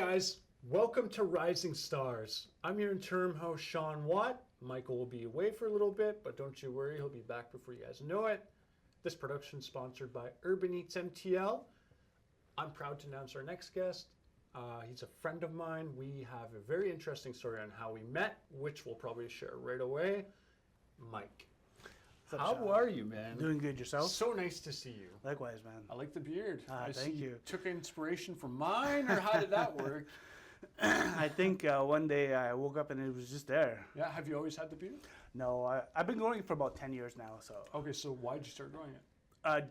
guys, welcome to Rising Stars. I'm your interim host, Sean Watt. Michael will be away for a little bit, but don't you worry, he'll be back before you guys know it. This production is sponsored by Urban Eats MTL. I'm proud to announce our next guest. He's a friend of mine. We have a very interesting story on how we met, which we'll probably share right away. Mike. How are you, man? Doing good, yourself? So nice to see you. Likewise, man. I like the beard. Thank you. Took inspiration from mine, or how did that work? I think one day I woke up and it was just there. Yeah, have you always had the beard? No, I've been growing it for about 10 years now, so. Okay, so why'd you start growing it? I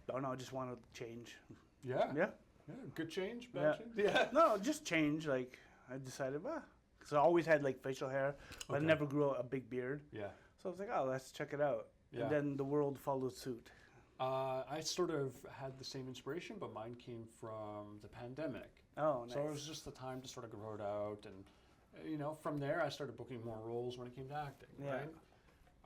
don't know, I just wanted to change. Yeah? Yeah. Yeah, good change, bad change? Yeah. No, just change, like, I decided, because I always had, like, facial hair, but I never grew a big beard. Yeah. So I was like, oh, let's check it out. Yeah. And then the world followed suit. I sort of had the same inspiration, but mine came from the pandemic. Oh, nice. So it was just the time to sort of grow it out. And, you know, from there, I started booking more roles when it came to acting, Yeah.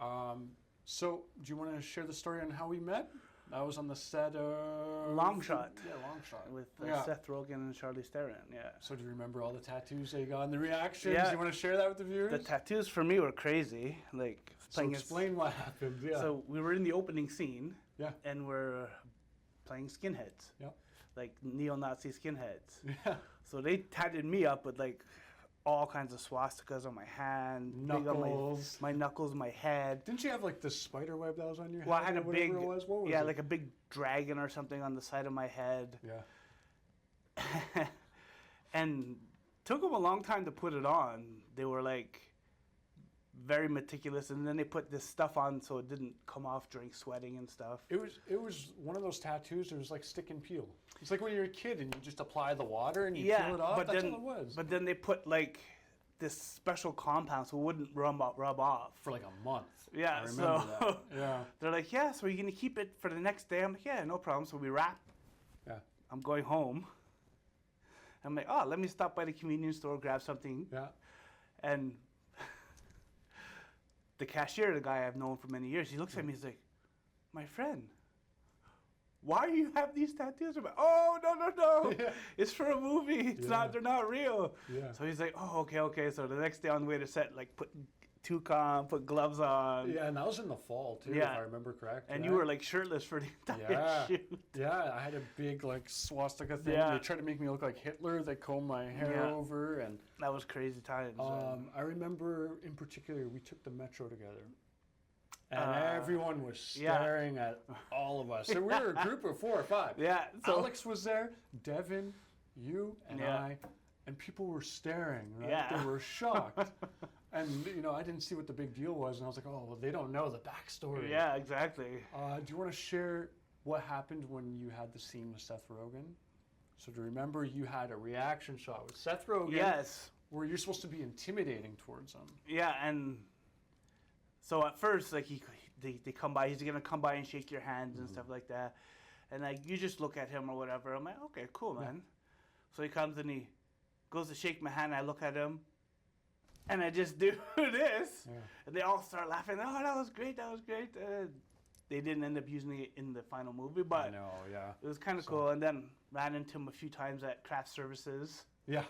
right? So do you want to share the story on how we met? I was on the set of... Long Shot. Yeah, Long Shot. With Seth Rogen and Charlize Theron, yeah. So do you remember all the tattoos that you got and the reactions? Yeah. You want to share that with the viewers? The tattoos for me were crazy. Like, So explain what happened, yeah. So we were in the opening scene, Yeah. and we're playing skinheads, Yeah. like neo-Nazi skinheads. Yeah. So they tatted me up with like all kinds of swastikas on my hand, big on Knuckles. my knuckles, my head. Didn't you have like the spider web that was on your head? Well, I had or a whatever big, it was? What was yeah, it? like a big dragon or something on the side of my head, Yeah. and took them a long time to put it on. They were like very meticulous, and then they put this stuff on so it didn't come off during sweating and stuff. It was one of those tattoos. It was like stick and peel. It's like when you're a kid and you just apply the water and you peel it off. but That's then, all it was. But then they put like this special compound so it wouldn't rub off. For like a month. Yeah, I remember so that. Yeah. they're like, yeah, so you're gonna keep it for the next day. I'm like, yeah, no problem. So we wrap. Yeah. I'm going home. I'm like, oh, let me stop by the convenience store, grab something. Yeah. And the cashier, the guy I've known for many years, he looks at me, he's like, my friend, why do you have these tattoos? I'm like, oh, no. Yeah. It's for a movie. It's not, they're not real. Yeah. So he's like, oh, okay. So the next day on the way to set, like, put toucan, put gloves on. Yeah, and that was in the fall too, Yeah. if I remember correctly. And you were like shirtless for the entire Yeah. shoot. Yeah, I had a big like swastika thing. Yeah. They tried to make me look like Hitler. They combed my hair over, and That was crazy times. I remember in particular we took the metro together, and everyone was staring at all of us. So we were a group of 4 or 5. Yeah, so- Alex was there, Devin, you, and I, and people were staring. Right? Yeah. They were shocked. And, you know, I didn't see what the big deal was, and I was like, oh, well, they don't know the backstory. Yeah, exactly. Do you want to share what happened when you had the scene with Seth Rogen? So to remember, you had a reaction shot with Seth Rogen. Yes. Where you're supposed to be intimidating towards him. Yeah, and so at first, like they come by, he's gonna come by and shake your hands and stuff like that, and like you just look at him or whatever. I'm like, okay, cool, man. So he comes and he goes to shake my hand. I look at him, and I just do this, and they all start laughing. Oh, that was great. They didn't end up using it in the final movie, but I know, yeah. it was kind of cool. And then ran into him a few times at craft services. Yeah.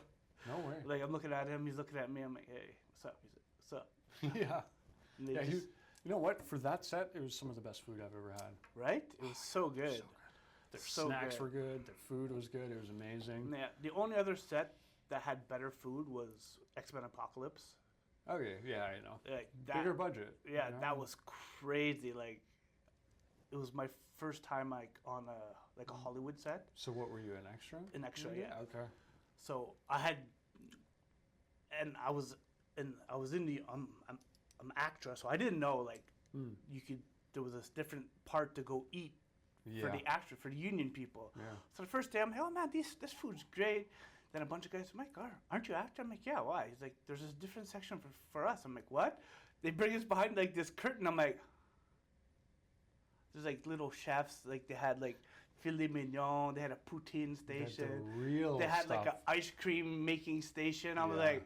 No way. Like I'm looking at him, he's looking at me. I'm like, hey, what's up? He's like, what's up? Yeah. And they Yeah, just- you know what? For that set, it was some of the best food I've ever had. right? It was so good. So good. Their So snacks good. were good. Their food was good. It was amazing. Yeah, the only other set that had better food was X-Men Apocalypse. Okay, yeah, I know. Like that, Bigger budget. Yeah, you know? that was crazy. Like, it was my first time like on a Hollywood set. So what were you, an extra? An extra, yeah. Okay. So I had, and I was in the I'm actor, so I didn't know like you could. There was this different part to go eat for the actor, for the union people. Yeah. So the first day I'm like, oh man, this food's great. Then a bunch of guys, Mike, aren't you actor? I'm like, yeah, why? He's like, there's this different section for us. I'm like, what? They bring us behind like this curtain. I'm like, there's like little chefs, like they had like filet mignon, they had a poutine station. They had like an ice cream making station. I was like,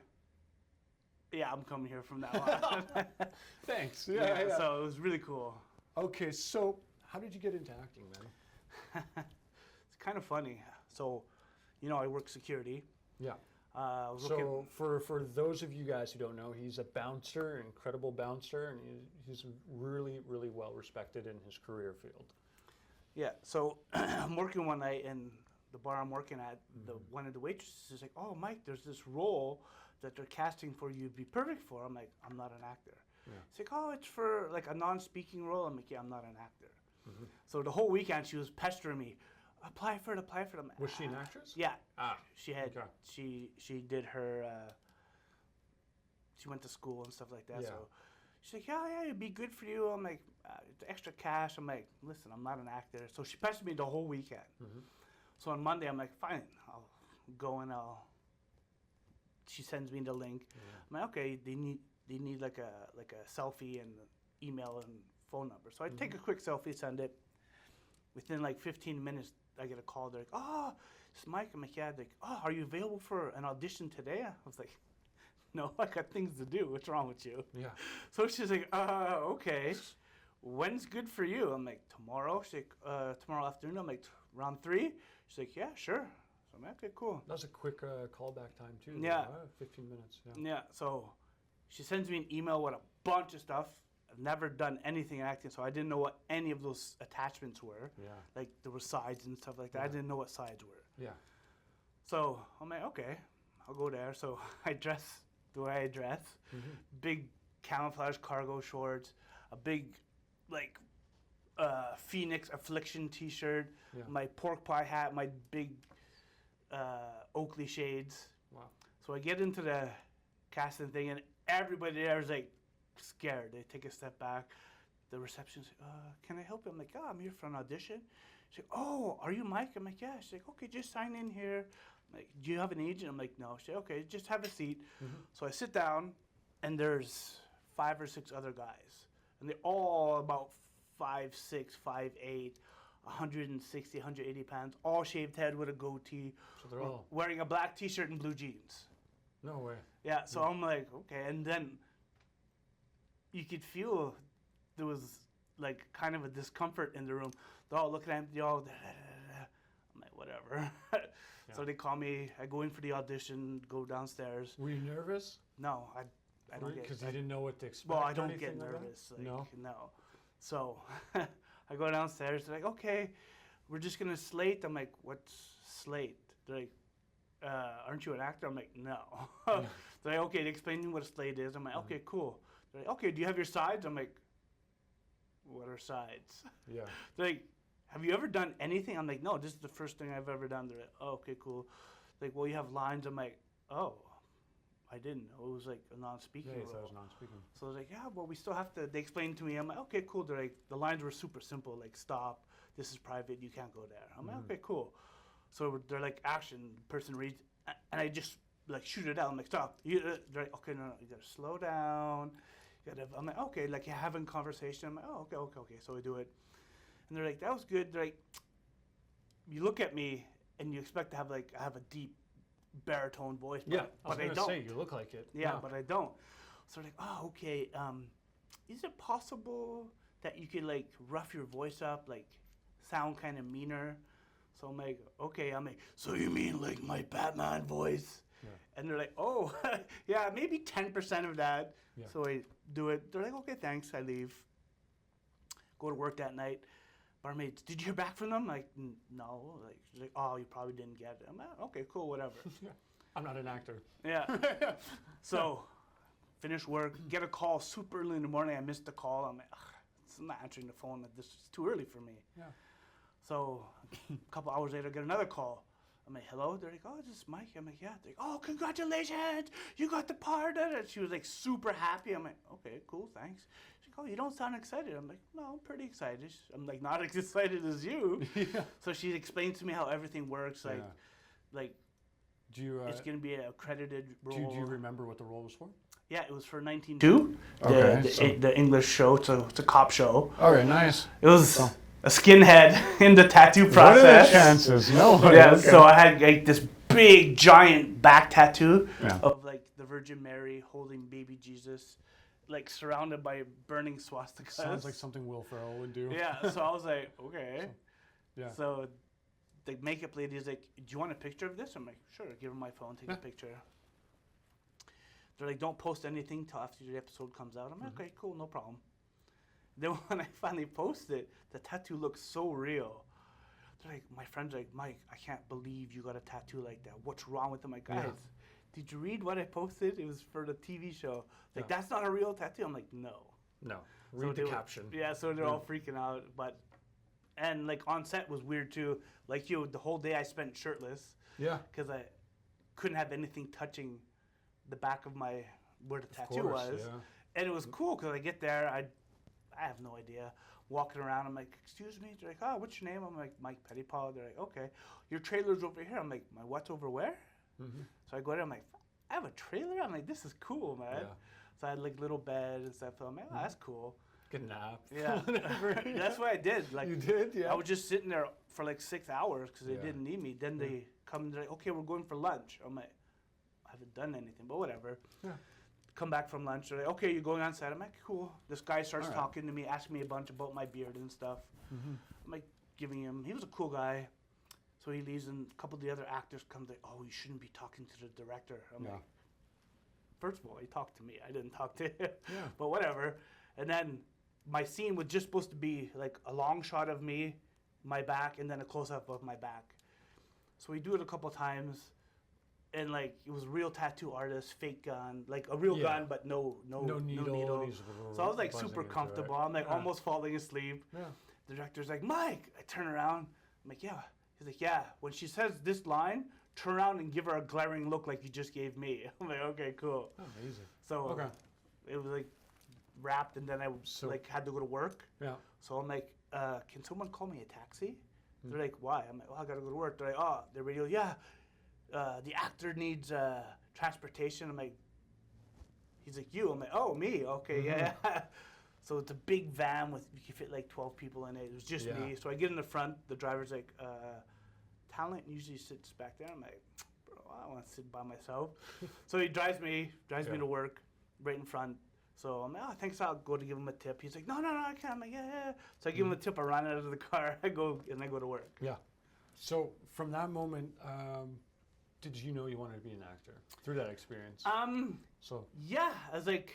yeah, I'm coming here from now on. Thanks. So it was really cool. Okay, so how did you get into acting, man? It's kind of funny. So, you know, I work security. Yeah. I was looking. So for those of you guys who don't know, he's a bouncer, an incredible bouncer, and he's really, really well respected in his career field. Yeah, so I'm working one night, and the bar I'm working at, one of the waitresses is like, "Oh, Mike, there's this role that they're casting for you. You'd be perfect for." I'm like, "I'm not an actor." Yeah. She's like, "Oh, it's for like a non-speaking role." I'm like, "Yeah, I'm not an actor." So the whole weekend she was pestering me, "Apply for it, apply for it." Was she an actress? Yeah, Ah, she had. okay. She did her. She went to school and stuff like that. Yeah. So she's like, "Yeah, it'd be good for you." I'm like, "It's extra cash." I'm like, "Listen, I'm not an actor." So she pestered me the whole weekend. So on Monday, I'm like, "Fine, I'll go and I'll." She sends me the link. I'm like, "Okay, they need like a selfie and email and phone number." So I take a quick selfie, send it. Within like 15 minutes, I get a call. They're like, "Oh, it's Mike." I'm like, "Yeah." They're like, "Oh, are you available for an audition today?" I was like, "No, I got things to do. What's wrong with you?" Yeah. So she's like, "Okay. When's good for you?" I'm like, "Tomorrow." She's like, "Tomorrow afternoon." I'm like, "Around 3?" She's like, "Yeah, sure." So I'm like, "Okay, cool." That was a quick callback time too. Yeah. 15 minutes. Yeah. Yeah, so she sends me an email with a bunch of stuff. I've never done anything acting, so I didn't know what any of those attachments were. Yeah. Like there were sides and stuff like that. I didn't know what sides were. Yeah. So I'm like, okay, I'll go there. So I dress the way I dress. Big camouflage cargo shorts, a big like Phoenix Affliction t-shirt, Yeah. my pork pie hat, my big Oakley shades. Wow. So I get into the casting thing, and everybody there is like scared. They take a step back. The receptionist, "Can I help you?" I'm like, "Oh, I'm here for an audition." She's like, "Oh, are you Mike?" I'm like, "Yeah." She's like, "Okay, just sign in here." I'm like, "Do you have an agent?" I'm like, "No." She's like, "Okay, just have a seat." So I sit down, and there's 5 or 6 other guys, and they're all about 5'6", 5'8", 160, 180 pounds, all shaved head with a goatee, So they're all. wearing a black t-shirt and blue jeans. No way. Yeah, so I'm like, okay, and then you could feel there was like kind of a discomfort in the room. They're all looking at me, they all, I'm like, whatever. So they call me, I go in for the audition, go downstairs. Were you nervous? No, I don't get. Because you didn't know what to expect. Well, I or don't anything get like that? nervous. Like, No. no. So I go downstairs. They're like, "Okay, we're just gonna slate." I'm like, "What's slate?" They're like, "Aren't you an actor?" I'm like, "No." They're like, "Okay," they explain to me what a slate is. I'm like, "Okay, cool." They're like, "Okay, do you have your sides?" I'm like, "What are sides?" Yeah. They're like, "Have you ever done anything?" I'm like, "No, this is the first thing I've ever done." They're like, "Oh, okay, cool." They're like, "Well, you have lines." I'm like, "Oh, I didn't know it was like a non-speaking Yeah, role." so I was non-speaking. So I was like, "Yeah, well, we still have to." They explained to me. I'm like, "Okay, cool." They're like, the lines were super simple, like, "Stop, this is private, you can't go there." I'm like, "Okay, cool." So they're like, "Action." The person reads, and I just like shoot it out. I'm like, "Stop." They're like, "Okay, no, you gotta slow down." I'm like, "Okay," like you're having conversation. I'm like, "Oh, okay." So we do it, and they're like, "That was good." They're like, you look at me and you expect to have like I have a deep baritone voice, Yeah, I was but I gonna don't. say you look like it. Yeah, but I don't. So they're like, "Oh, okay. Is it possible that you could like rough your voice up, like sound kind of meaner?" So I'm like, "Okay." I'm like, "So you mean like my Batman voice?" Yeah. And they're like, "Oh, yeah, maybe 10% of that." Yeah. So I do it. They're like, "Okay, thanks." I leave. Go to work that night. Barmaids, "Did you hear back from them?" Like, "No." Like, she's like, "Oh, you probably didn't get it." I'm like, "Okay, cool, whatever." Yeah. I'm not an actor. Yeah. So, finish work, get a call super early in the morning. I missed the call. I'm like, I'm not answering the phone. This is too early for me. Yeah. So, a couple hours later, I get another call. I'm like, "Hello?" They're like, "Oh, this is Mike." I'm like, "Yeah." They're like, "Oh, congratulations. You got the part." And she was like super happy. I'm like, "Okay, cool, thanks." She's like, "Oh, you don't sound excited." I'm like, "No, I'm pretty excited." I'm like, "Not as excited as you." Yeah. So she explained to me how everything works. Like, like Do you? it's going to be an accredited role. Do you remember what the role was for? Yeah, it was for 1902. Okay, The English show. It's a cop show. All right, nice. It was a skinhead in the tattoo process. What are the chances? No. Yeah, Okay. so I had like this big giant back tattoo Yeah. of like the Virgin Mary holding baby Jesus, like surrounded by burning swastikas. Sounds like something Will Ferrell would do. Yeah, so I was like, okay. Yeah. So the makeup lady is like, do you want a picture of this? I'm like, sure. Give her my phone, take a picture. They're like, don't post anything till after the episode comes out. I'm like, okay, cool, no problem. Then when I finally post it, the tattoo looks so real. They're like, my friend's like, Mike, I can't believe you got a tattoo like that. What's wrong with it? I'm like, guys, did you read what I posted? It was for the TV show. Like, that's not a real tattoo. I'm like, no. No. Read the caption. Yeah, so they're all freaking out. And like on set was weird too. Like you, the whole day I spent shirtless. Yeah. Because I couldn't have anything touching the back of where the tattoo was. Yeah. And it was cool because I get there, I have no idea. Walking around, I'm like, excuse me? They're like, oh, what's your name? I'm like, Mike Pettipas. They're like, okay. Your trailer's over here. I'm like, my what's over where? So I go there, I'm like, I have a trailer? I'm like, this is cool, man. Yeah. So I had like little bed and stuff. So I'm like, oh, that's cool. Good nap. Yeah. That's what I did. Like, you did? Yeah. I was just sitting there for like 6 hours because they didn't need me. Then they come and they're like, okay, we're going for lunch. I'm like, I haven't done anything, but whatever. Yeah. Come back from lunch. They're like, okay, you're going on set. I'm like, cool. This guy starts talking to me, asking me a bunch about my beard and stuff. I'm like, giving him. He was a cool guy. So he leaves, and a couple of the other actors come. Like, oh, you shouldn't be talking to the director. I'm like, first of all, he talked to me. I didn't talk to him. Yeah. But whatever. And then my scene was just supposed to be like a long shot of me, my back, and then a close-up of my back. So we do it a couple times. And like it was a real tattoo artist, fake gun, like a real gun, but no needle. So I was like super comfortable. I'm like almost falling asleep. Yeah. The director's like, Mike. I turn around. I'm like, yeah. He's like, yeah. When she says this line, turn around and give her a glaring look like you just gave me. I'm like, okay, cool. Oh, amazing. So it was like wrapped, and then I like had to go to work. Yeah. So I'm like, can someone call me a taxi? They're like, why? I'm like, well, I gotta go to work. They're like, oh, the radio, yeah. The actor needs transportation. I'm like, he's like, you? I'm like, oh, me? Okay, yeah. So it's a big van with, you can fit like 12 people in it. It was just me. So I get in the front. The driver's like, talent usually sits back there. I'm like, bro, I don't want to sit by myself. So he drives me to work right in front. So I'm like, oh, thanks, I'll go to give him a tip. He's like, no, I can't. I'm like, yeah. So I give him a tip. I run out of the car. I go to work. Yeah. So from that moment, did you know you wanted to be an actor through that experience? Yeah, I was like,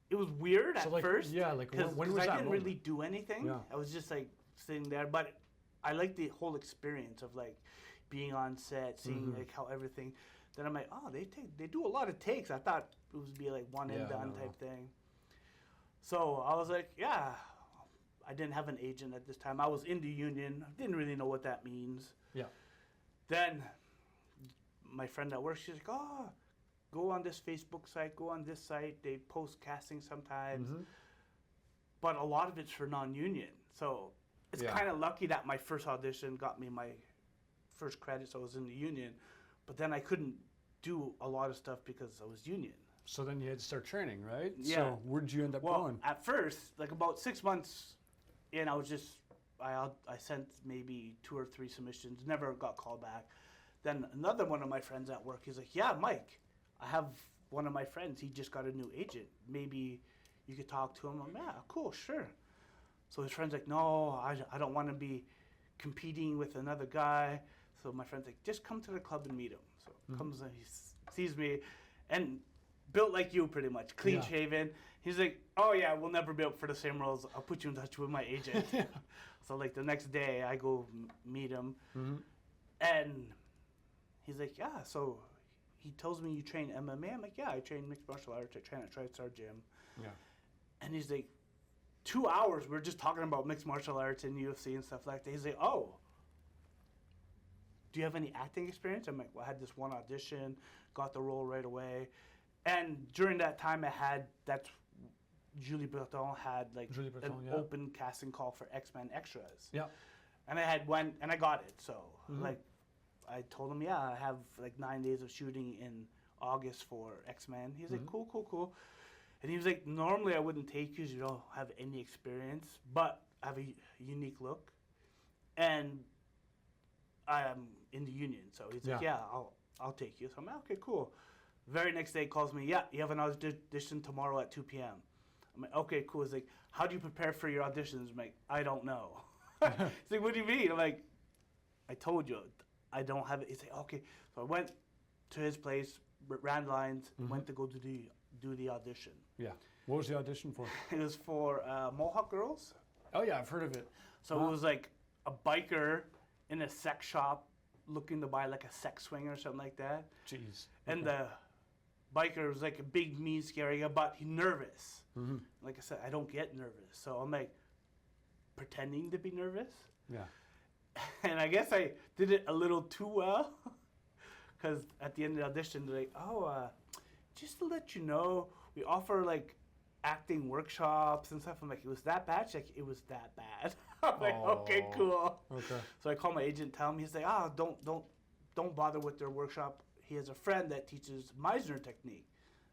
it was weird at first. Yeah, like when was that I didn't moment? really do anything. Yeah. I was just like sitting there, but I liked the whole experience of like being on set, seeing like how everything. Then I'm like, oh, they do a lot of takes. I thought it would be like one and done type thing. So I was like, yeah. I didn't have an agent at this time. I was in the union. I didn't really know what that means. Yeah. Then my friend at work, she's like, oh, go on this Facebook site, go on this site. They post casting sometimes. But a lot of it's for non-union. So it's kind of lucky that my first audition got me my first credits. I was in the union. But then I couldn't do a lot of stuff because I was union. So then you had to start training, right? Yeah. So where'd you end up going? At first, like about 6 months in, I was just, I sent maybe 2 or 3 submissions, never got called back. Then another one of my friends at work, he's like, yeah, Mike, I have one of my friends, he just got a new agent. Maybe you could talk to him. I'm like, yeah, cool, sure. So his friend's like, no, I don't want to be competing with another guy. So my friend's like, just come to the club and meet him. So comes and he sees me, and built like you pretty much, clean shaven. He's like, oh yeah, we'll never be up for the same roles. I'll put you in touch with my agent. So like the next day I go meet him, and he's like, yeah, so he tells me you train MMA. I'm like, yeah, I train mixed martial arts. I train at TriStar Gym. Yeah. And he's like, 2 hours, we're just talking about mixed martial arts and UFC and stuff like that. He's like, oh, do you have any acting experience? I'm like, well, I had this one audition, got the role right away. And during that time that's Julie Breton had like an open casting call for X-Men Extras. Yeah. And I went and I got it. So like I told him, yeah, I have like 9 days of shooting in August for X-Men. He's like, cool. And he was like, normally I wouldn't take you because you don't have any experience, but I have a unique look. And I'm in the union. So he's like, yeah, I'll take you. So I'm like, okay, cool. Very next day he calls me, yeah, you have an audition tomorrow at 2 p.m. I'm like, okay, cool. He's like, how do you prepare for your auditions? I'm like, I don't know. He's like, what do you mean? I'm like, I told you, I don't have it. He's like, okay. So I went to his place, ran lines, went to go do the audition. Yeah. What was the audition for? It was for Mohawk Girls. Oh yeah, I've heard of it. So it was like a biker in a sex shop looking to buy like a sex swing or something like that. Jeez. And the biker was like a big, mean, scary guy, but he's nervous. Like I said, I don't get nervous. So I'm like pretending to be nervous. Yeah. And I guess I did it a little too well. Because at the end of the audition, they're like, just to let you know, we offer like acting workshops and stuff. I'm like, it was that bad? She's like, it was that bad. I'm like, okay, cool. Okay. So I call my agent, tell him. He's like, don't bother with their workshop. He has a friend that teaches Meisner technique.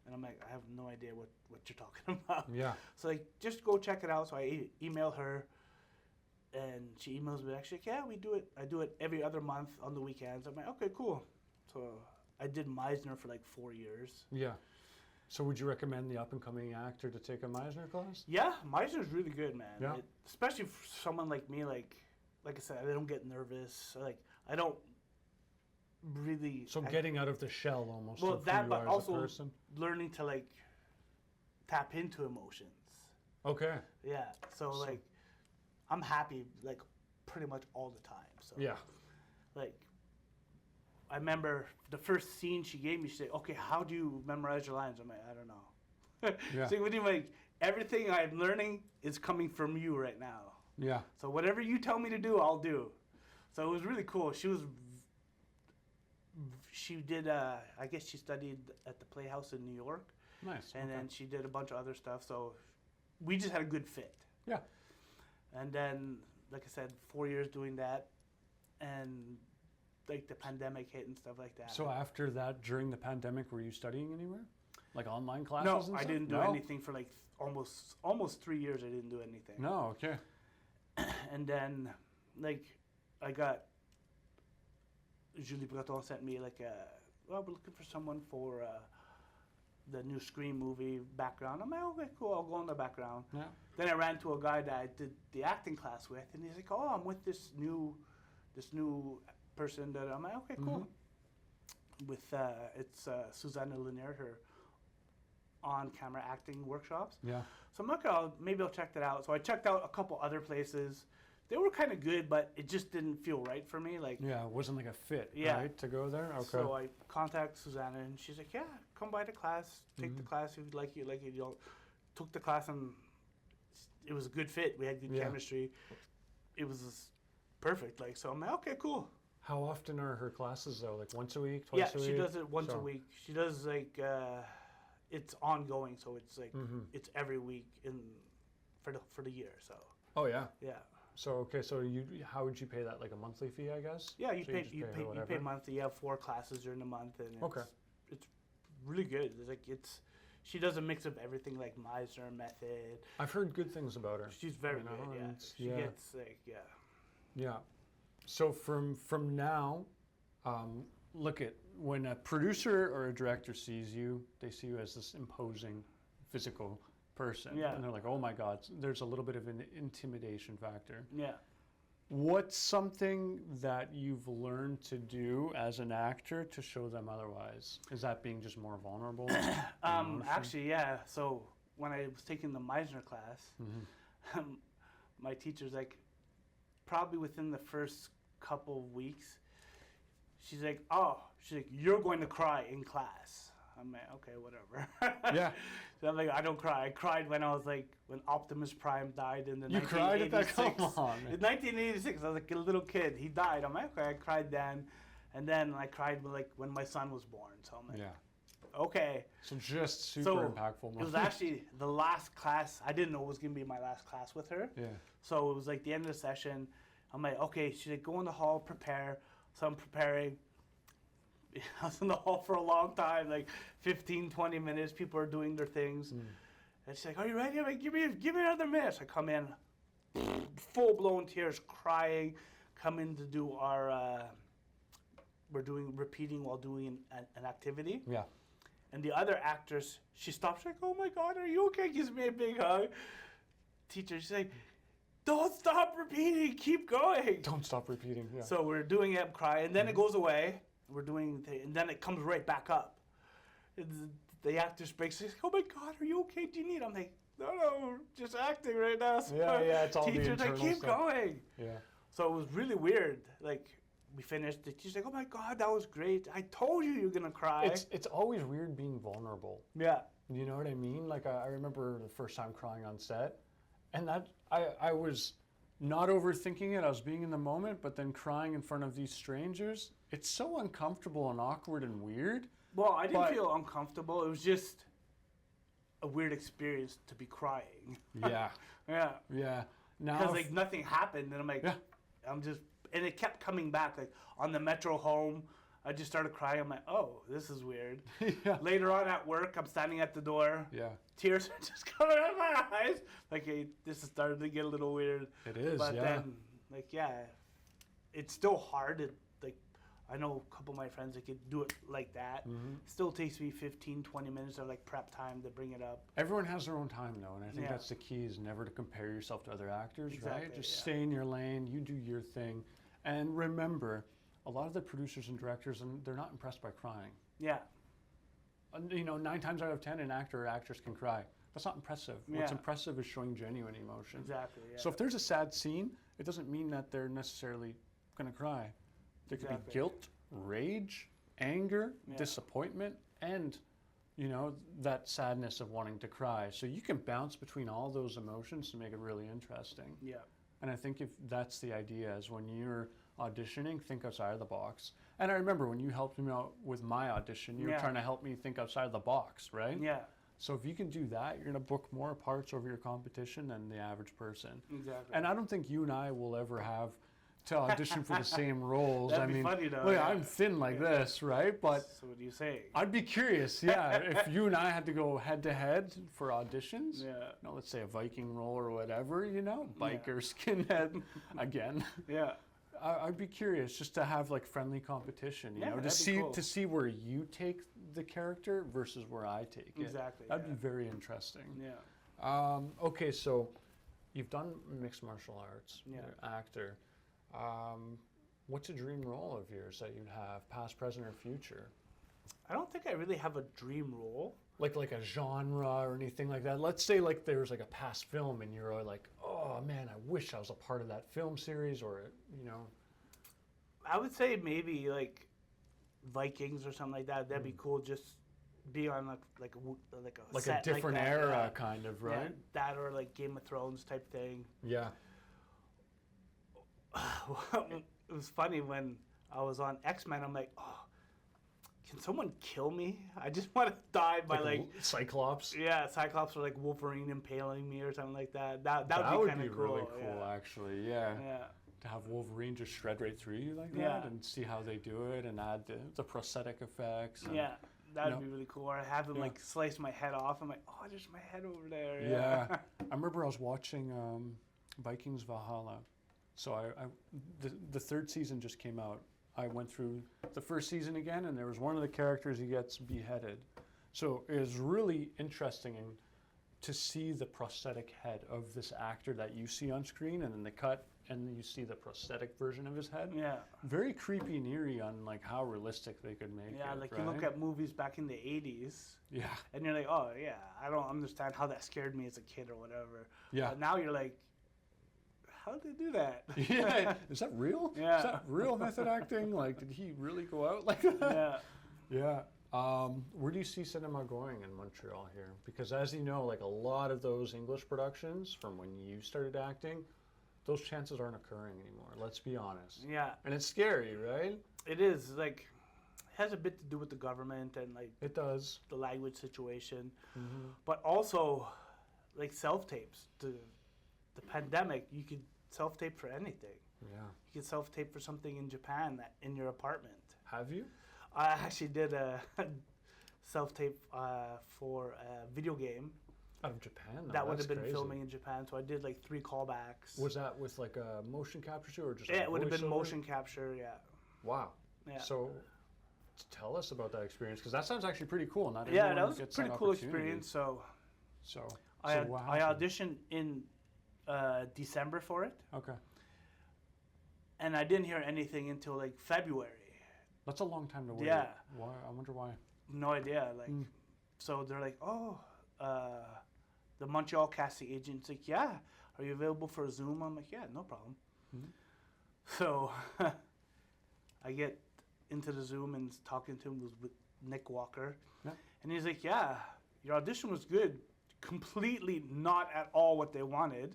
And I'm like, I have no idea what you're talking about. Yeah. So like, just go check it out. So I email her, and she emails me back. She's like, yeah, we do it. I do it every other month on the weekends. I'm like, okay, cool. So I did Meisner for like 4 years. Yeah. So would you recommend the up-and-coming actor to take a Meisner class? Yeah, Meisner's really good, man. Yeah. Especially for someone like me, like I said, I don't get nervous. Like, I don't really... So getting out of the shell almost well, of that, who you but are also as a person? learning to, like, tap into emotions. Okay. Yeah, so, like, I'm happy, like, pretty much all the time. So, Yeah. like, I remember the first scene she gave me, she said, okay, how do you memorize your lines? I'm like, I don't know. Yeah. So, what do you like, everything I'm learning is coming from you right now. Yeah. So, whatever you tell me to do, I'll do. So, it was really cool. She did, I guess she studied at the Playhouse in New York. Nice. And okay. then she did a bunch of other stuff. So, we just had a good fit. Yeah. And then, like I said, 4 years doing that. And like the pandemic hit and stuff like that. So after that, during the pandemic, were you studying anywhere? Like online classes No, and stuff? I didn't do anything for like almost 3 years. I didn't do anything. No, okay. And then, like, I got, Julie Breton sent me like we're looking for someone for the new Scream movie background. I'm like, okay, cool, I'll go in the background. Yeah. Then I ran to a guy that I did the acting class with, and he's like, oh, I'm with this new person that I'm like, okay, cool. With it's Susanna Lanier, her on-camera acting workshops. Yeah. So I'm like, maybe I'll check that out. So I checked out a couple other places. They were kind of good, but it just didn't feel right for me. Like, Yeah, it wasn't like a fit, Yeah. right, to go there? Okay. so I contacted Susanna, and she's like, yeah, come by the class, take the class if you like it. You know, took the class, and it was a good fit. We had good Yeah. chemistry. It was perfect. Like, so I'm like, okay, cool. How often are her classes, though? Like once a week, twice a week? Yeah, she does it once a So- week. She does like it's ongoing, so it's like it's every week for the year. So Oh, yeah. yeah, So, okay, so how would you pay that? Like a monthly fee, I guess? yeah. You So pay just you her pay you whatever? pay monthly. You have 4 classes during the month, and it's, Okay. it's really good. It's like she does a mix of everything, like Meisner method. I've heard good things about her. She's very You know, good. Yeah, and she gets like Yeah. So from now, look at when a producer or a director sees you, they see you as this imposing physical person. Yeah. And they're like, oh my God, there's a little bit of an intimidation factor. yeah. What's something that you've learned to do as an actor to show them otherwise? Is that being just more vulnerable? Actually, yeah. So when I was taking the Meisner class, my teacher's like, probably within the first couple of weeks, she's like, you're going to cry in class. I'm like, okay, whatever. Yeah. So I'm like, I don't cry. I cried when Optimus Prime died in the You cried at that? 1986. Come on. In 1986, I was like a little kid. He died. I'm like, okay, I cried then. And then I cried when my son was born. So I'm like, Yeah. okay. So just super So impactful. it was actually the last class. I didn't know it was going to be my last class with her. Yeah. So it was like the end of the session. I'm like, okay, she's like, go in the hall, prepare. So I'm preparing. I was in the hall for a long time, like 15, 20 minutes. People are doing their things. And she's like, are you ready? I'm like, give me another minute. I come in, full-blown tears, crying, come in to do our, repeating while doing an activity. Yeah. And the other actress, she stops, she's like, oh my God, are you okay? Gives me a big hug. Teacher, she's like, don't stop repeating, keep going. Don't stop repeating. Yeah. So we're doing it, cry, and then it goes away. We're doing, and then it comes right back up. The actor breaks. Says, "Oh my God, are you okay? Do you need?" I'm like, "No, we're just acting right now." So Yeah, it's all the teacher's like, internal "Keep stuff. going." Yeah. So it was really weird. Like we finished. The teacher's like, "Oh my God, that was great. I told you you're gonna cry." It's always weird being vulnerable. Yeah. You know what I mean? Like I remember the first time crying on set, and that I was not overthinking it. I was being in the moment, but then crying in front of these strangers. It's so uncomfortable and awkward and weird. Well, I didn't feel uncomfortable. It was just a weird experience to be crying. Yeah. Yeah. Yeah. Now, Because like nothing happened, and I'm like, Yeah. I'm just, and it kept coming back. Like on the metro home, I just started crying. I'm like, oh, this is weird. yeah. Later on at work, I'm standing at the door. Yeah. Tears are just coming out of my eyes. Like, hey, this is starting to get a little weird. It is. But yeah. then, like, yeah, it's still hard. Like, I know a couple of my friends that could do it like that. Mm-hmm. Still takes me 15, 20 minutes of like prep time to bring it up. Everyone has their own time, though, and I think Yeah. that's the key: is never to compare yourself to other actors. Exactly, right? Just yeah. stay in your lane. You do your thing, and remember, a lot of the producers and directors, and they're not impressed by crying. Yeah. You know, 9 times out of 10, an actor or actress can cry. That's not impressive. What's Yeah. impressive is showing genuine emotion. Exactly. Yeah. So if there's a sad scene, it doesn't mean that they're necessarily going to cry. There could be Exactly. guilt, rage, anger, Yeah. disappointment, and you know that sadness of wanting to cry. So you can bounce between all those emotions to make it really interesting. Yeah. And I think if that's the idea, is when you're auditioning, think outside of the box. And I remember when you helped me out with my audition, you were Yeah. trying to help me think outside of the box, right? Yeah. So if you can do that, you're going to book more parts over your competition than the average person. Exactly. And I don't think you and I will ever have to audition for the same roles. That'd I be mean, funny though, look, yeah. I'm thin like this, right? But So what do you say? I'd be curious, yeah, if you and I had to go head to head for auditions. Yeah. You know, let's say a Viking role or whatever, you know, biker, skinhead, again. Yeah. I'd be curious just to have like friendly competition, you Yeah, know, that'd be cool. to see where you take the character versus where I take it. Exactly. That'd yeah. be very interesting. Yeah. Okay, so you've done mixed martial arts. Yeah. You're an actor. What's a dream role of yours that you'd have, past, present, or future? I don't think I really have a dream role. Like a genre or anything like that. Let's say like there's like a past film and you're like, oh man, I wish I was a part of that film series, or you know. I would say maybe like Vikings or something like that. That'd be cool. Just be on like a Like set a different like that, era, yeah. kind of, Yeah, right? that or like Game of Thrones type thing. Yeah. It was funny when I was on X-Men. I'm like, oh, can someone kill me? I just want to die by like Cyclops. yeah, Cyclops or like Wolverine impaling me or something like that. That That would would be be kind of cool. really cool, Yeah. actually. Yeah. Yeah. To have Wolverine just shred right through you like that, Yeah. and see how they do it, and add the prosthetic effects. And, Yeah, that'd know, be really cool. Or have him yeah. like slice my head off. I'm like, oh, there's my head over there. Yeah. I remember I was watching Vikings Valhalla. So the third season just came out. I went through the first season again, and there was one of the characters who gets beheaded. So it was really interesting to see the prosthetic head of this actor that you see on screen, and then the cut, and then you see the prosthetic version of his head. Yeah. Very creepy and eerie on like how realistic they could make Yeah, it. like right? you look at movies back in the 80s, Yeah. and you're like, oh, yeah, I don't understand how that scared me as a kid or whatever. Yeah. But now you're like, how did they do that? Yeah. Is that real? Yeah. Is that real method acting? Like, did he really go out like that? Yeah. Yeah. Where do you see cinema going in Montreal here? Because as you know, like a lot of those English productions from when you started acting, those chances aren't occurring anymore. Let's be honest. Yeah. And it's scary, right? It is. Like, it has a bit to do with the government and, like, It does. the language situation. Mm-hmm. But also, like, self-tapes. The pandemic, you could self-tape for anything. Yeah. You could self-tape for something in Japan in your apartment. Have you? I actually did a self-tape for a video game Out of Japan? No, that would that's have been crazy. filming in Japan. So I did like 3 callbacks. Was that with like a motion capture too, or just Yeah, like it would have been voiceover? motion capture. Yeah. Wow. Yeah. So tell us about that experience, because that sounds actually pretty cool. Not Yeah, everyone that was a gets pretty that cool opportunity. experience. So So I what I happened? auditioned in December for it, Okay. and I didn't hear anything until like February. That's a long time to wait. Yeah. Why? I wonder why. No idea. Like, so they're like, oh, the Montreal casting agent's like, yeah, are you available for a Zoom? I'm like, yeah, no problem. Mhm. So I get into the Zoom and talking to him with Nick Walker, Yeah. and he's like, yeah, your audition was good. Completely not at all what they wanted,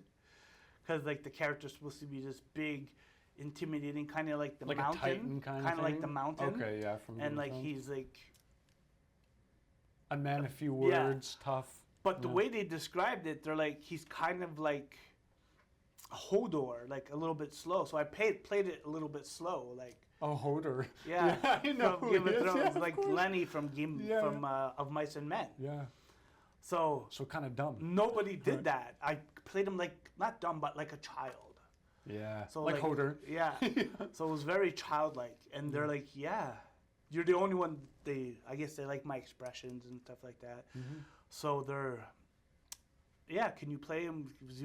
because like the character's supposed to be this big, intimidating, kind of like the Like mountain, a Titan kind of like thing? the mountain. Okay, yeah. From And Game of like Thrones. he's like, a man, a few yeah. words, tough. but the Yeah. way they described it, they're like he's kind of like a Hodor, like a little bit slow. So I played it a little bit slow, like Oh, Hodor. yeah, I know from who Game he of is. Thrones, Yeah, of like course. Lenny from Yeah. Of Mice and Men. Yeah. So So kind of dumb. nobody did Right. that. I played him like not dumb, but like a child. Yeah. So like Hodor. Yeah. So it was very childlike, and they're like, yeah, you're the only one. I guess they like my expressions and stuff like that. Mhm. So they're, yeah, can you play him? Because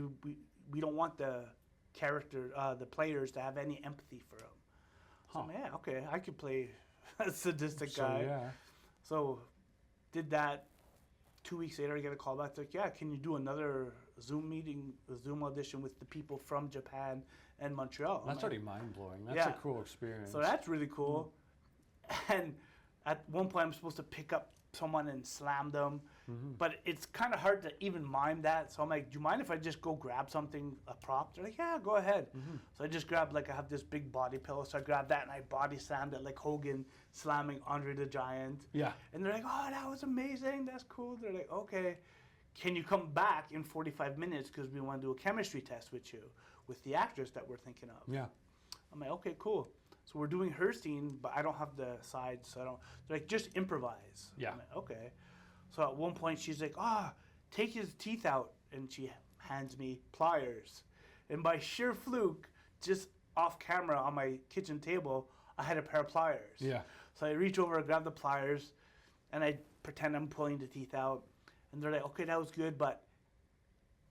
we don't want the character, the players to have any empathy for him. So I'm like, yeah, okay, I could play a sadistic So guy. yeah. So did that. 2 weeks later, I get a call back. They're like, yeah, can you do another Zoom meeting, a Zoom audition with the people from Japan and Montreal? I'm That's like, already mind blowing. That's Yeah. a cool experience. so that's really cool. And at one point, I'm supposed to pick up someone and slam them. Mhm. But it's kind of hard to even mime that. So I'm like, do you mind if I just go grab something, a prop? They're like, yeah, go ahead. Mhm. So I just grabbed, like, I have this big body pillow. So I grabbed that and I body slammed it like Hogan slamming Andre the Giant. Yeah. And they're like, oh, that was amazing. That's cool. They're like, okay, can you come back in 45 minutes because we want to do a chemistry test with you, with the actress that we're thinking of. Yeah. I'm like, okay, cool. So we're doing her scene, but I don't have the sides, so I don't. They're like, just improvise. Yeah. I'm like, okay. So at one point, she's like, take his teeth out, and she hands me pliers. And by sheer fluke, just off camera on my kitchen table, I had a pair of pliers. Yeah. So I reach over, grab the pliers, and I pretend I'm pulling the teeth out. And they're like, okay, that was good, but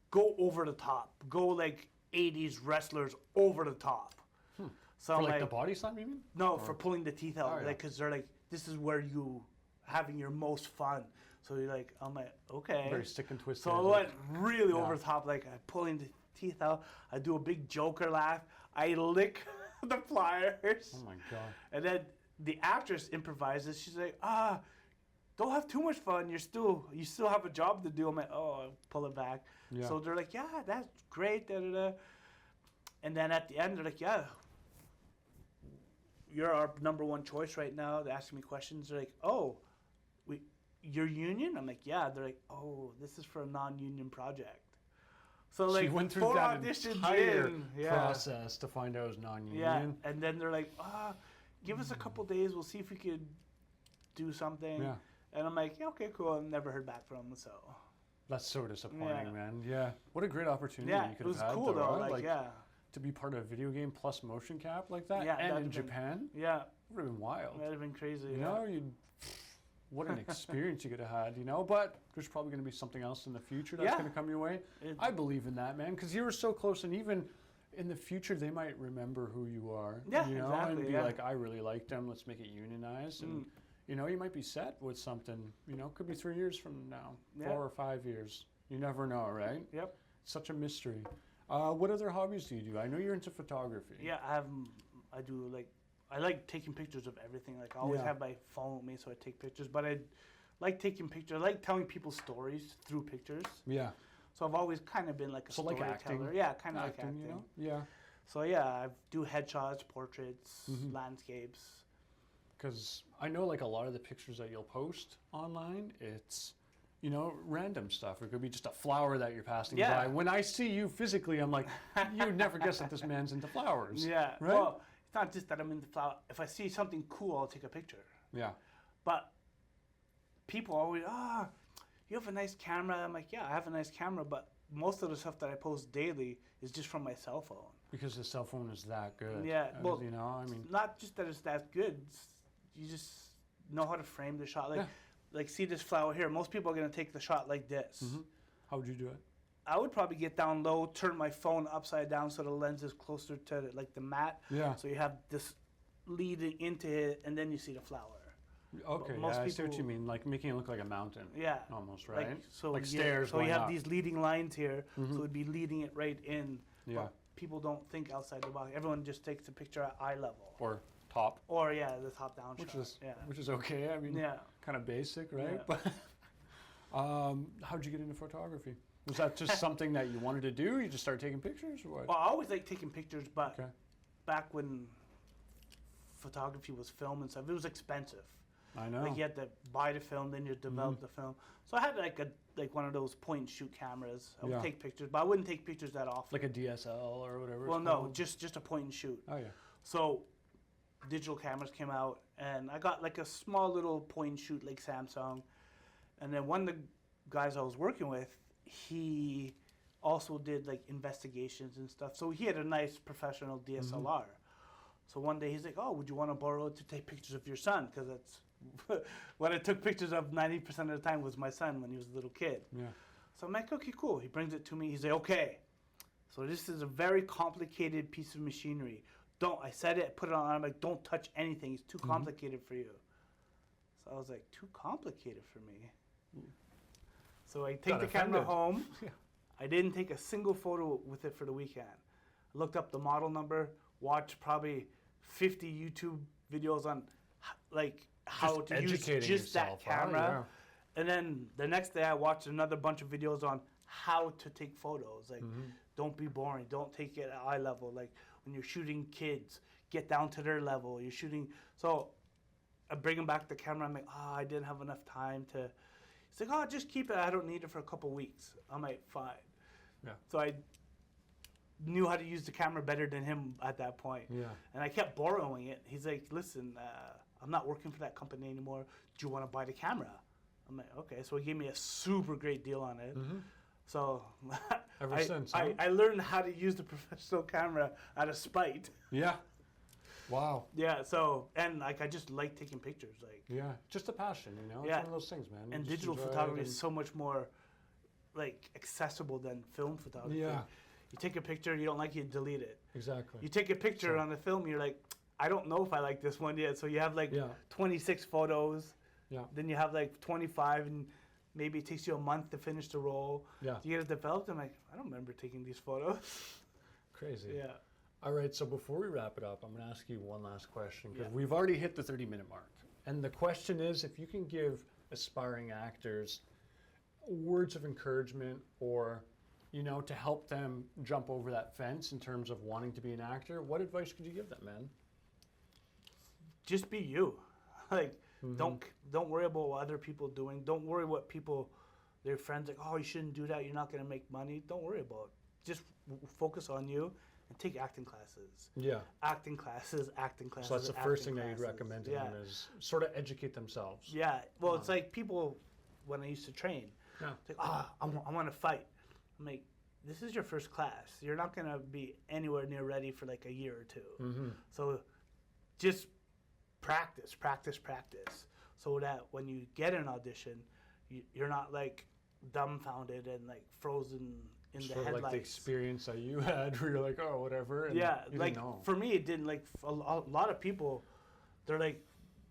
go over the top. Go like 80s wrestlers over the top. So For I'm like like, the body slam, you mean? no, for pulling the teeth out. Oh, yeah. Like, because they're like, this is where you having your most fun. So you're like, I'm like, okay. Very stick and twisted. So I went really Yeah. over the top, like I pulling the teeth out. I do a big Joker laugh. I lick the pliers. Oh my god. And then the actress improvises. She's like, don't have too much fun. You still have a job to do. I'm like, oh, I pull it back. Yeah. So they're like, yeah, that's great. Da, da, da. And then at the end, they're like, yeah, you're our number one choice right now. They're asking me questions. They're like, oh, you're union? I'm like, yeah. They're like, oh, this is for a non-union project. So So like, you went through 4 that auditions entire in, yeah. process to find out it was non-union. Yeah, and then they're like, give us a couple days. We'll see if we could do something. Yeah. And I'm like, yeah, okay, cool. And never heard back from them. So That's so disappointing, Yeah. man. Yeah. What a great opportunity yeah, you could it was have had cool though. right? Like, yeah, To be part of a video game plus motion cap like that, Yeah, and that'd in been- Japan, yeah, it would have been wild. that'd have been crazy. You yeah. know, what an experience you could have had, you know? But there's probably going to be something else in the future that's Yeah. going to come your way. It- I believe in that, man, because you were so close, and even in the future, they might remember who you are. Yeah, you know, exactly, and be yeah. like, I really like them. Let's make it unionized, and you know, you might be set with something. You know, could be 3 years from now, Yeah. 4 or 5 years. You never know, right? Yep. Such a mystery. What other hobbies do you do? I know you're into photography. Yeah, I do I like taking pictures of everything. Like I always Yeah. have my phone with me, so I take pictures. But I like taking pictures. I like telling people stories through pictures. Yeah. So I've always kind of been like a So like storyteller. acting. Yeah, kind of like acting. you know? Yeah. So yeah, I do headshots, portraits, Mhm. landscapes. Because I know like a lot of the pictures that you'll post online, it's, you know, random stuff. It could be just a flower that you're passing Yeah. by. When I see you physically, I'm like, you would never guess that this man's into flowers. Yeah. Right? Well, it's not just that I'm into flower. If I see something cool, I'll take a picture. Yeah. But people always, you have a nice camera. I'm like, yeah, I have a nice camera, but most of the stuff that I post daily is just from my cell phone. Because the cell phone is that good. Yeah, well, you know, I mean, Not just that it's that good. You just know how to frame the shot. Yeah. Like see this flower here. Most people are gonna take the shot like this. how would you do it? I would probably get down low, turn my phone upside down so the lens is closer to like the mat. Yeah. So you have this leading into it, and then you see the flower. Okay, most I see what you people- mean, like making it look like a mountain. Yeah. Almost, right? Like, so Like yeah, stairs So you going have up. these leading lines here, so Mhm. it'd be leading it right in. Yeah. But people don't think outside the box. Everyone just takes a picture at eye level. Or top, Or yeah, the top down which shot. is Yeah. which is okay. I mean, Yeah. kind of basic, right? Yeah. But how'd you get into photography? Was that just something that you wanted to do? You just started taking pictures, or what? Well, I always like taking pictures, but Okay. back when photography was film and stuff, it was expensive. I know. Like you had to buy the film, then you develop the film. So I had like one of those point and shoot cameras. I would Yeah. take pictures, but I wouldn't take pictures that often. Like a DSL or whatever. Well, it's no, called. just a point and shoot. Oh yeah. So digital cameras came out, and I got like a small little point and shoot like Samsung. And then one of the guys I was working with, he also did like investigations and stuff. So he had a nice professional DSLR. So one day he's like, "Oh, would you want to borrow it to take pictures of your son?" Because that's what I took pictures of 90% of the time was my son when he was a little kid. Yeah. So I'm like, "Okay, cool." He brings it to me. He's like, "Okay, so this is a very complicated piece of machinery. I said it, put it on. I'm like, don't touch anything. It's too complicated for you." So I was like, "Too complicated for me." So I take Got the camera offended. home. Yeah. I didn't take a single photo with it for the weekend. I looked up the model number, watched probably 50 YouTube videos on like how Just to use educating just that yourself, huh? camera. And then the next day I watched another bunch of videos on how to take photos. Like, don't be boring. Don't take it at eye level. Like when you're shooting kids, get down to their level. You're shooting. So I bring him back the camera. I'm like, I didn't have enough time to. He's like, "Oh, just keep it. I don't need it for a couple weeks." I'm like, "Fine." Yeah. So I knew how to use the camera better than him at that point. Yeah. And I kept borrowing it. He's like, "Listen, I'm not working for that company anymore. Do you want to buy the camera?" I'm like, "Okay." So he gave me a super great deal on it. So Ever since, huh? I learned how to use the professional camera out of spite. Yeah. Wow. Yeah. So and like I just like taking pictures. Like Yeah. Just a passion, you know. It's Yeah. one of those things, man. You and just digital enjoy it photography and- is so much more like accessible than film photography. Yeah. You take a picture, you don't like it, delete it. Exactly. You take a picture So- on the film, you're like, I don't know if I like this one yet. So you have like Yeah. 26 photos. Yeah. Then you have like 25, and maybe it takes you a month to finish the roll. Yeah. You get it developed. I'm like, I don't remember taking these photos. Crazy. Yeah. All right, so before we wrap it up, I'm going to ask you one last question because Yeah. we've already hit the 30-minute mark. And the question is if you can give aspiring actors words of encouragement or, you know, to help them jump over that fence in terms of wanting to be an actor, what advice could you give them, man? Just be you. Like, don't worry about what other people are doing. Don't worry what people, their friends, like, "Oh, you shouldn't do that. You're not going to make money." Don't worry about it. Just focus on you and take acting classes. Yeah. Acting classes, acting classes. So that's the first thing acting that you'd classes. recommend to Yeah. them is sort of educate themselves. Yeah. Well, it's like people, when I used to train, Yeah. it's like, I want to fight. I'm like, this is your first class. You're not going to be anywhere near ready for like a year or two. So just practice, practice, practice. So that when you get an audition, you're not like dumbfounded and like frozen in Sort the of headlights. like the experience that you had where you're like, oh, whatever. And Yeah, you like didn't know. for me, it didn't. Like a lot of people, they're like,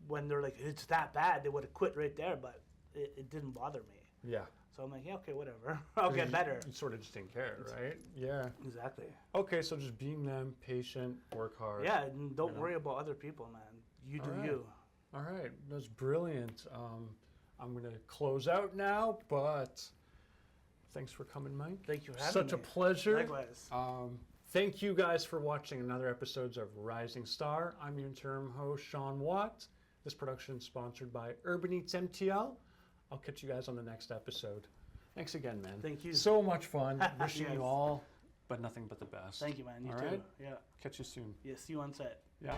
when they're like, it's that bad, they would have quit right there. But it didn't bother me. Yeah. So I'm like, yeah, okay, whatever. I'll get better. You sort of just didn't care, right? Yeah. Exactly. Okay, so just being them, patient, work hard. Yeah, and don't You know. worry about other people, man. You do All right. you. All right, that's brilliant. I'm going to close out now, but thanks for coming, Mike. Thank you for having Such a me. pleasure. Likewise. Thank you guys for watching another episode of Rising Star. I'm your interim host, Sean Watt. This production is sponsored by Urban Eats MTL. I'll catch you guys on the next episode. Thanks again, man. Thank you. So much fun. Wishing Yes. you all, but nothing but the best. Thank you, man. You All too. right? Yeah. Catch you soon. Yeah. See you on set. Yeah.